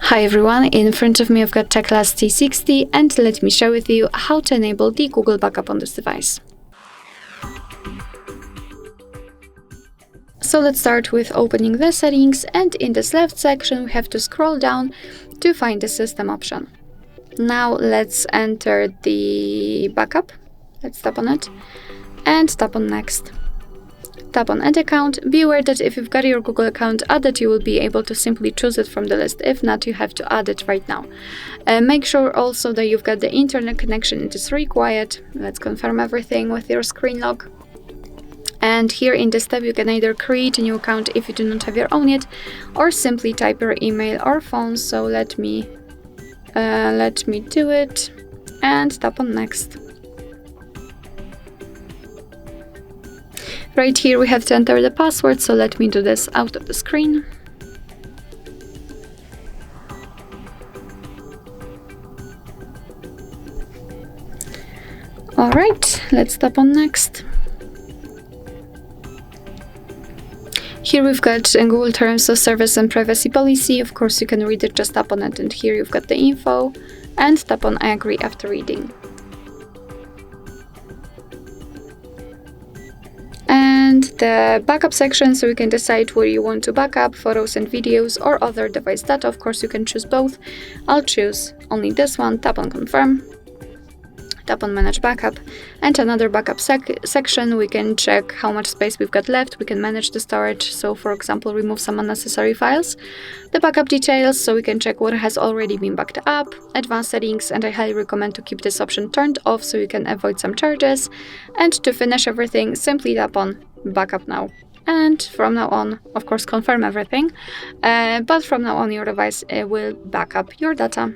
Hi everyone, in front of me I've got TECLAST T60 and let me share with you how to enable the Google backup on this device. So let's start with opening the settings, and in this left section we have to scroll down to find the system option. Now let's enter the backup. Let's tap on it and tap on next. Tap on add account. Be aware that if you've got your Google account added, you will be able to simply choose it from the list. If not, you have to add it right now. Make sure also that you've got the internet connection. It is required. Let's confirm everything with your screen lock. And here in this tab you can either create a new account if you do not have your own yet, or simply type your email or phone. So let me do it and tap on next. Right here we have to enter the password, so let me do this out of the screen. Alright, let's tap on next. Here we've got Google Terms of Service and Privacy Policy. Of course you can read it, just tap on it, and here you've got the info and tap on I agree after reading. And the backup section, so you can decide where you want to backup, photos and videos or other device data. Of course you can choose both. I'll choose only this one. Tap on confirm, tap on manage backup, and another backup section. We can check how much space we've got left. We can manage the storage, so for example remove some unnecessary files. The backup details, so we can check what has already been backed up. Advanced settings, and I highly recommend to keep this option turned off so you can avoid some charges. And to finish everything, simply tap on backup now. And from now on, of course, confirm everything, but from now on your device will back up your data.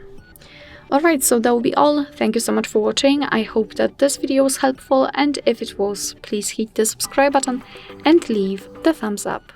Alright, so that will be all. Thank you so much for watching. I hope that this video was helpful, and if it was, please hit the subscribe button and leave the thumbs up.